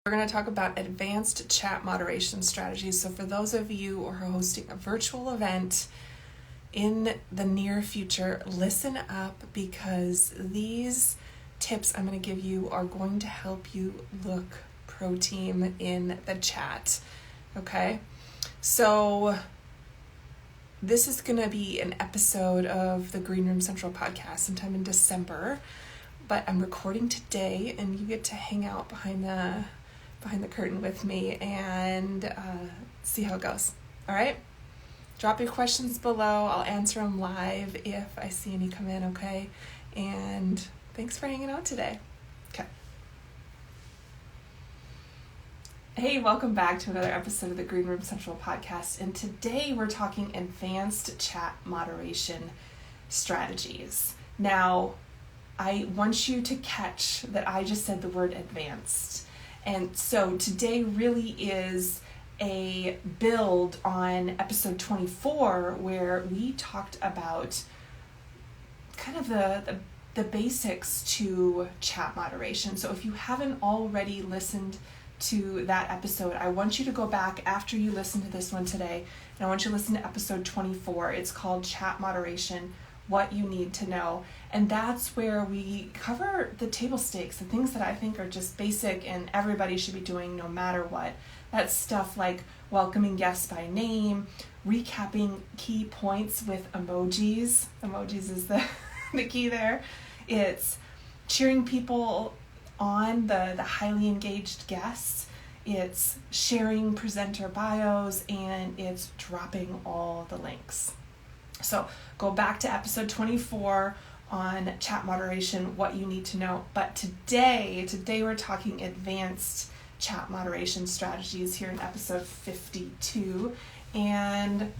We're going to talk about advanced chat moderation strategies. So for those of you who are hosting a virtual event in the near future, listen up, because these tips I'm going to give you are going to help you look pro team in the chat. Okay? So this is going to be an episode of the Greenroom Central podcast sometime in December, but I'm recording today and you get to hang out behind the curtain with me and see how it goes. All right? Drop your questions below. I'll answer them live if I see any come in, okay? And thanks for hanging out today. Okay. Hey, welcome back to another episode of the Greenroom Central podcast. And today we're talking advanced chat moderation strategies. Now, I want you to catch that I just said the word advanced. And so today really is a build on episode 24, where we talked about kind of the basics to chat moderation. So if you haven't already listened to that episode, I want you to go back after you listen to this one today, and I want you to listen to episode 24. It's called Chat Moderation, What You Need to Know. And that's where we cover the table stakes, the things that I think are just basic and everybody should be doing no matter what. That's stuff like welcoming guests by name, recapping key points with emojis. Emojis is the key there. It's cheering people on, the highly engaged guests. It's sharing presenter bios, and it's dropping all the links. So go back to episode 24 on chat moderation, what you need to know. But today we're talking advanced chat moderation strategies here in episode 52. And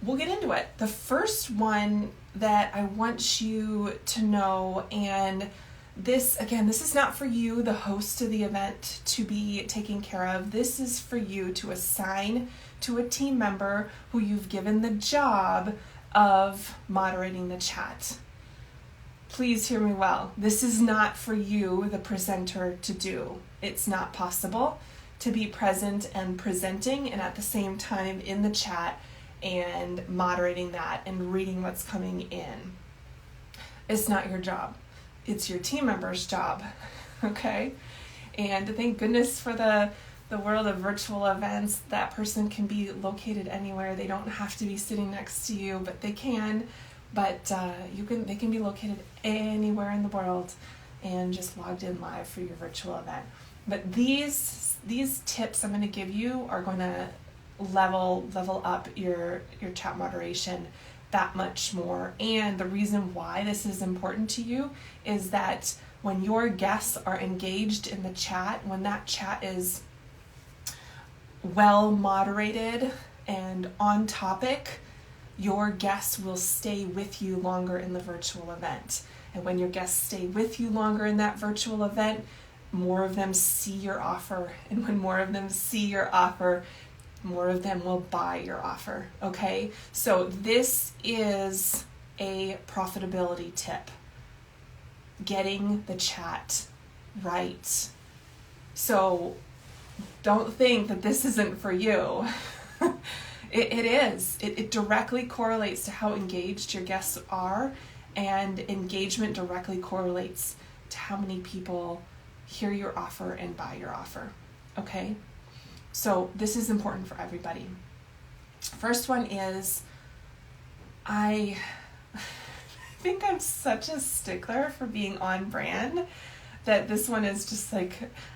we'll get into it. The first one that I want you to know, and this is not for you, the host of the event, to be taking care of. This is for you to assign to a team member who you've given the job of moderating the chat. Please hear me well. This is not for you, the presenter, to do. It's not possible to be present and presenting and at the same time in the chat and moderating that and reading what's coming in. It's not your job. It's your team member's job, okay? And thank goodness for the world of virtual events. That person can be located anywhere. They don't have to be sitting next to you, but they can. But they can be located anywhere in the world and just logged in live for your virtual event. But these tips I'm going to give you are going to level up your chat moderation that much more. And the reason why this is important to you is that when your guests are engaged in the chat, when that chat is well moderated and on topic, your guests will stay with you longer in the virtual event. And when your guests stay with you longer in that virtual event, more of them see your offer. And when more of them see your offer, more of them will buy your offer, okay? So this is a profitability tip. Getting the chat right. So don't think that this isn't for you. It is. It directly correlates to how engaged your guests are, and engagement directly correlates to how many people hear your offer and buy your offer, okay? So this is important for everybody. First one is, I think I'm such a stickler for being on brand that this one is just like,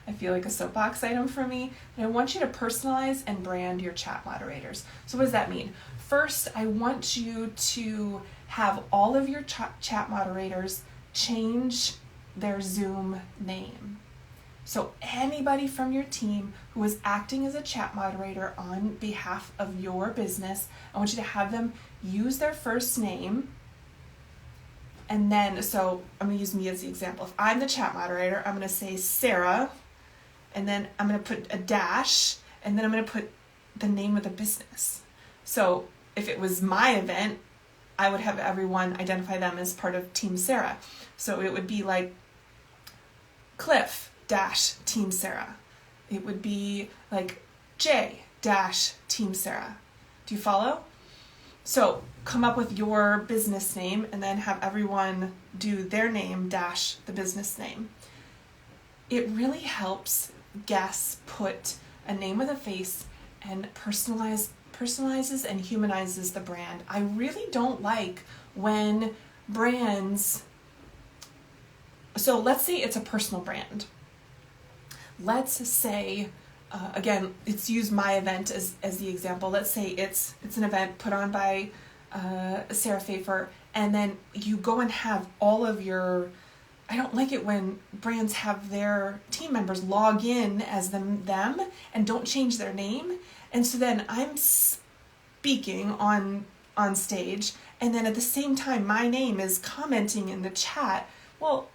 I feel like a soapbox item for me. And I want you to personalize and brand your chat moderators. So what does that mean? First, I want you to have all of your chat moderators change their Zoom name. So anybody from your team who is acting as a chat moderator on behalf of your business, I want you to have them use their first name. And then, so I'm going to use me as the example. If I'm the chat moderator, I'm going to say Sarah, and then I'm going to put a dash, and then I'm going to put the name of the business. So if it was my event, I would have everyone identify them as part of Team Sarah. So it would be like Cliff, dash Team Sarah. It would be like J dash Team Sarah. Do you follow? So come up with your business name and then have everyone do their name dash the business name. It really helps guests put a name with a face and personalizes and humanizes the brand. I really don't like when brands, so let's say it's a personal brand. Let's say, again, let's use my event as the example. Let's say it's an event put on by Sarah Pfeiffer, and then you go and have all of your, I don't like it when brands have their team members log in as them and don't change their name. And so then I'm speaking on stage, and then at the same time my name is commenting in the chat. Well,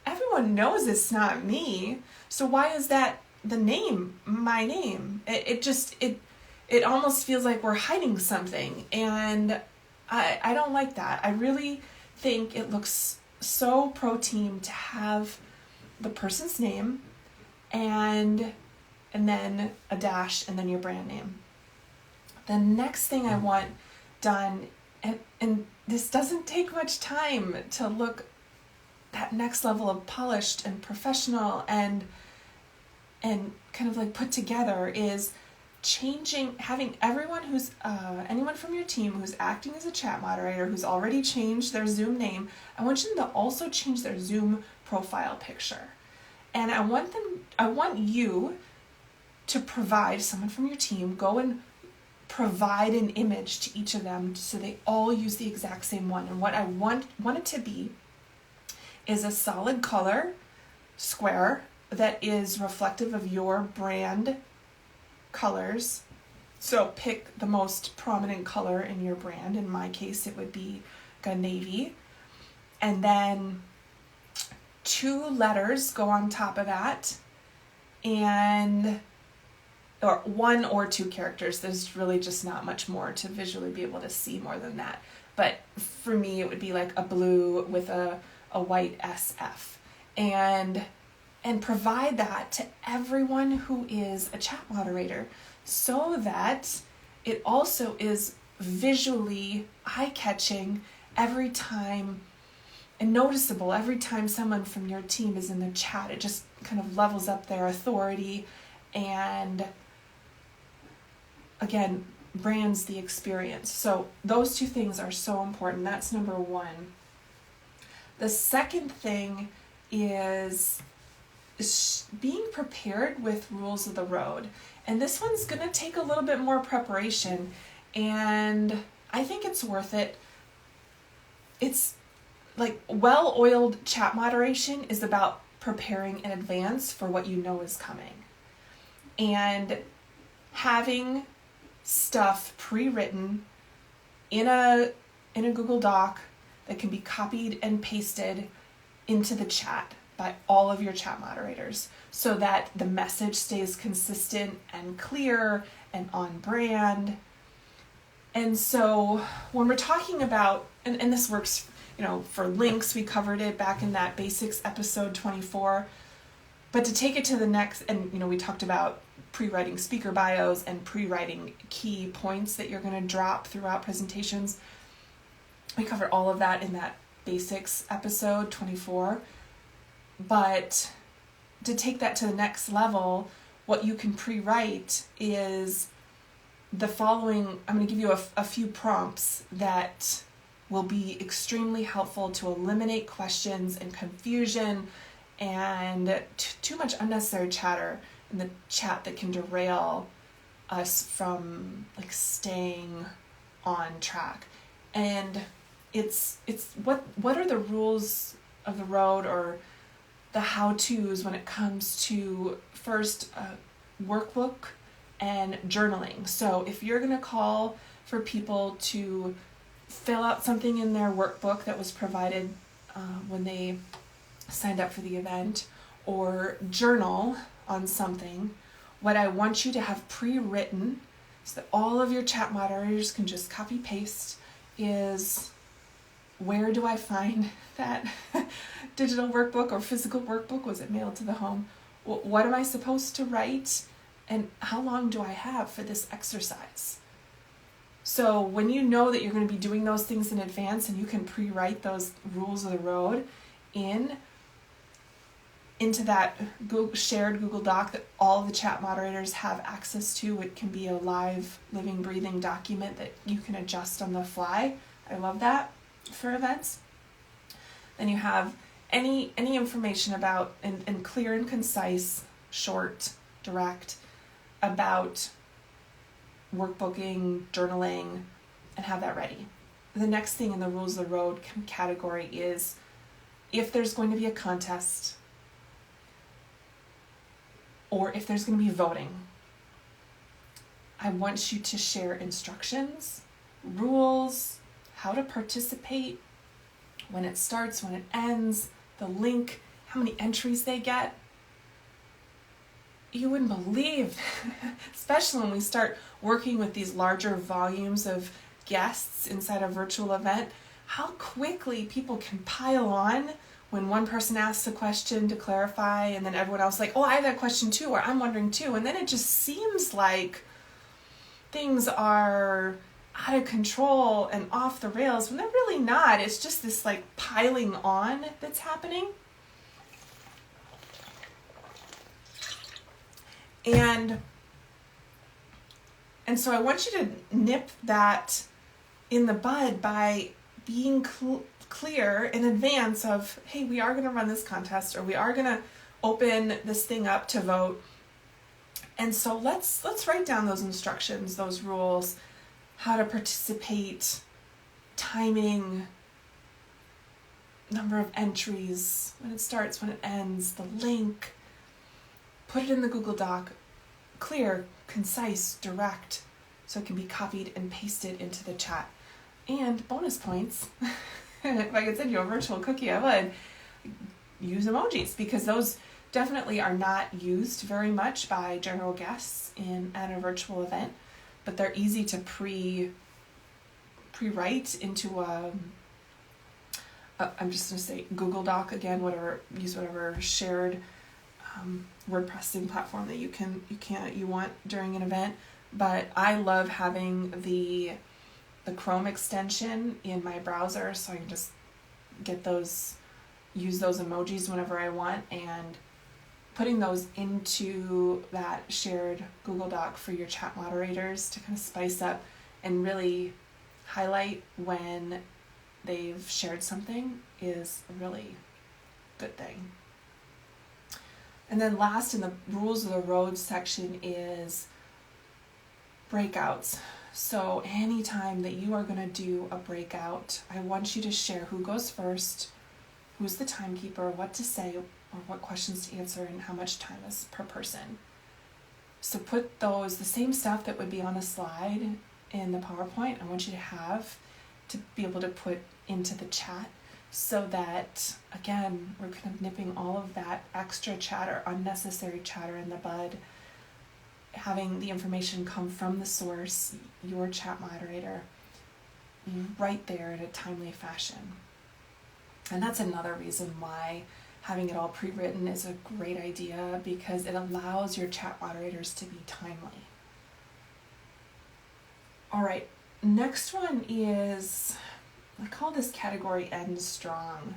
everyone knows it's not me. So why is that the name, my name? It almost feels like we're hiding something. And I don't like that. I really think it looks so pro team to have the person's name and then a dash and then your brand name. The next thing I want done, and this doesn't take much time to look that next level of polished and professional and kind of like put together, is having everyone who's anyone from your team who's acting as a chat moderator who's already changed their Zoom name, I want them to also change their Zoom profile picture. And I want you to provide, someone from your team, go and provide an image to each of them so they all use the exact same one. And what I want it to be is a solid color square that is reflective of your brand colors. So pick the most prominent color in your brand. In my case, it would be a navy. And then 2 letters go on top of that, or 1 or 2 characters. There's really just not much more to visually be able to see more than that. But for me, it would be like a blue with a white SF. And provide that to everyone who is a chat moderator so that it also is visually eye-catching every time and noticeable every time someone from your team is in the chat. It just kind of levels up their authority and, again, brands the experience. So those 2 things are so important. That's number 1. The second thing is being prepared with rules of the road. And this one's going to take a little bit more preparation, and I think it's worth it. It's like well-oiled chat moderation is about preparing in advance for what you know is coming. And having stuff pre-written in a Google Doc that can be copied and pasted into the chat by all of your chat moderators so that the message stays consistent and clear and on brand. And so when we're talking about, and this works, for links, we covered it back in that basics episode 24, but to take it to the next, and we talked about pre-writing speaker bios and pre-writing key points that you're going to drop throughout presentations. We covered all of that in that basics episode 24. But to take that to the next level, what you can pre-write is the following. I'm going to give you a few prompts that will be extremely helpful to eliminate questions and confusion and too much unnecessary chatter in the chat that can derail us from staying on track. And it's what are the rules of the road, or the how-tos when it comes to first workbook and journaling. So if you're going to call for people to fill out something in their workbook that was provided when they signed up for the event, or journal on something, what I want you to have pre-written so that all of your chat moderators can just copy paste is, where do I find that digital workbook or physical workbook? Was it mailed to the home? What am I supposed to write? And how long do I have for this exercise? So when you know that you're going to be doing those things in advance and you can pre-write those rules of the road into that shared Google Doc that all of the chat moderators have access to. It can be a live, living, breathing document that you can adjust on the fly. I love that for events. Then you have any information about, and clear and concise, short, direct, about workbooking, journaling, and have that ready. The next thing in the rules of the road category is if there's going to be a contest or if there's going to be voting, I want you to share instructions, rules, how to participate, when it starts, when it ends, the link, how many entries they get. You wouldn't believe, especially when we start working with these larger volumes of guests inside a virtual event, how quickly people can pile on when one person asks a question to clarify and then everyone else is like, oh, I have that question too, or I'm wondering too. And then it just seems like things are out of control and off the rails when they're really not. It's just this like piling on that's happening. And so I want you to nip that in the bud by being clear in advance of, hey, we are going to run this contest, or we are going to open this thing up to vote. And so let's write down those instructions, those rules, how to participate, timing, number of entries, when it starts, when it ends, the link. Put it in the Google Doc, clear, concise, direct, so it can be copied and pasted into the chat. And bonus points, if I could send you a virtual cookie, I would use emojis, because those definitely are not used very much by general guests at a virtual event, but they're easy to pre-write into I'm just going to say Google Doc again, use whatever shared word processing platform that you want during an event. But I love having the Chrome extension in my browser, so I can just use those emojis whenever I want, and putting those into that shared Google Doc for your chat moderators to kind of spice up and really highlight when they've shared something is a really good thing. And then last in the rules of the road section is breakouts. So anytime that you are going to do a breakout, I want you to share who goes first, who's the timekeeper, what to say, or what questions to answer, and how much time is per person. So put the same stuff that would be on a slide in the PowerPoint, I want you to be able to put into the chat, so that, again, we're kind of nipping all of that extra chatter, unnecessary chatter in the bud, having the information come from the source, your chat moderator, right there in a timely fashion. And that's another reason why having it all pre-written is a great idea, because it allows your chat moderators to be timely. All right, next one is, I call this category End Strong.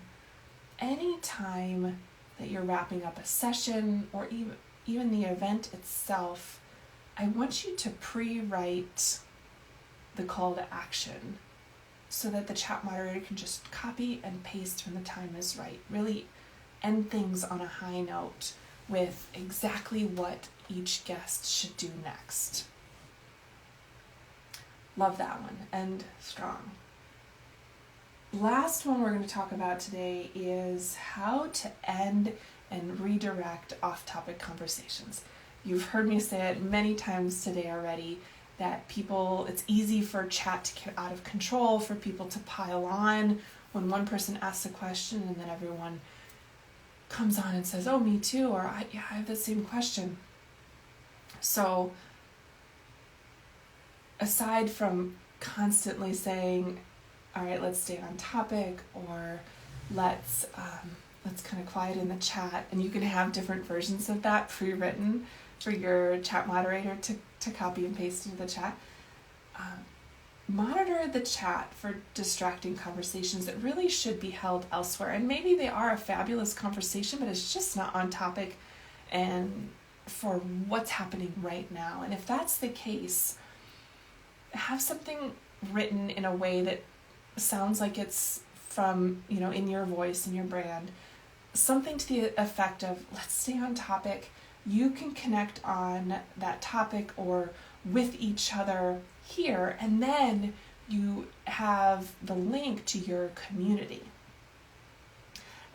Anytime that you're wrapping up a session or even the event itself, I want you to pre-write the call to action so that the chat moderator can just copy and paste when the time is right. Really end things on a high note with exactly what each guest should do next. Love that one. End strong. Last one we're going to talk about today is how to end and redirect off-topic conversations. You've heard me say it many times today already, that it's easy for chat to get out of control, for people to pile on when one person asks a question and then everyone comes on and says, oh, me too, or I have the same question. So aside from constantly saying, all right, let's stay on topic, or let's let's kind of quiet in the chat, and you can have different versions of that pre-written for your chat moderator to copy and paste into the chat. Monitor the chat for distracting conversations that really should be held elsewhere. And maybe they are a fabulous conversation, but it's just not on topic and for what's happening right now. And if that's the case, have something written in a way that sounds like it's from, in your voice, in your brand. Something to the effect of, let's stay on topic. You can connect on that topic or with each other here, and then you have the link to your community.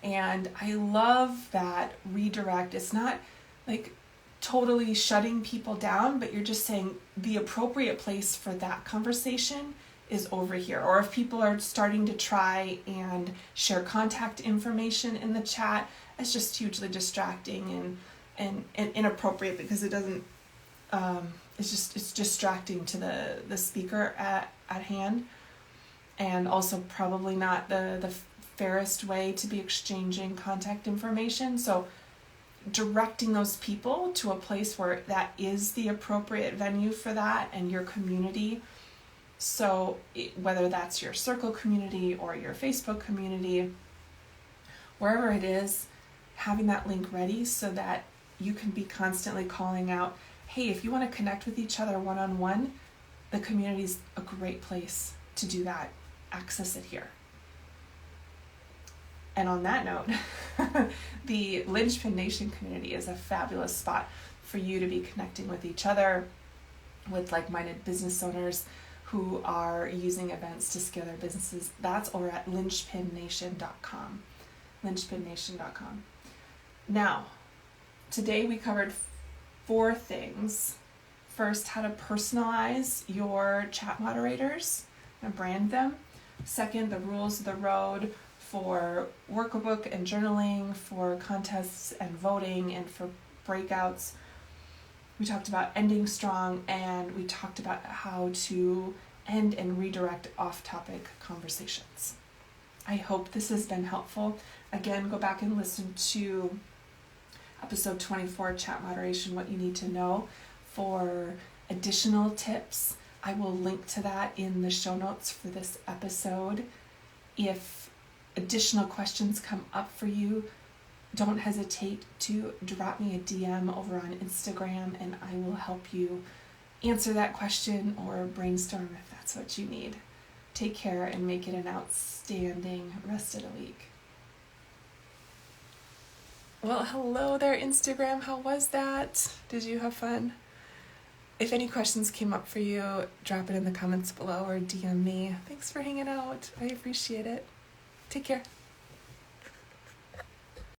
And I love that redirect. It's not like totally shutting people down, but you're just saying the appropriate place for that conversation is over here. Or if people are starting to try and share contact information in the chat, it's just hugely distracting and inappropriate, because it doesn't it's distracting to the speaker at hand, and also probably not the fairest way to be exchanging contact information. So directing those people to a place where that is the appropriate venue for that and your community. So whether that's your circle community or your Facebook community, wherever it is, having that link ready so that you can be constantly calling out, hey, if you want to connect with each other one-on-one, the community is a great place to do that. Access it here. And on that note, the Linchpin Nation community is a fabulous spot for you to be connecting with each other, with like-minded business owners who are using events to scale their businesses. That's over at linchpinnation.com. linchpinnation.com. Now, today we covered 4 things. First, how to personalize your chat moderators and brand them. Second, the rules of the road for workbook and journaling, for contests and voting, and for breakouts. We talked about ending strong, and we talked about how to end and redirect off-topic conversations. I hope this has been helpful. Again, go back and listen to episode 24, Chat Moderation, What You Need to Know, for additional tips. I will link to that in the show notes for this episode. If additional questions come up for you, don't hesitate to drop me a DM over on Instagram, and I will help you answer that question or brainstorm if that's what you need. Take care and make it an outstanding rest of the week. Well, hello there, Instagram. How was that? Did you have fun? If any questions came up for you, drop it in the comments below or DM me. Thanks for hanging out. I appreciate it. Take care.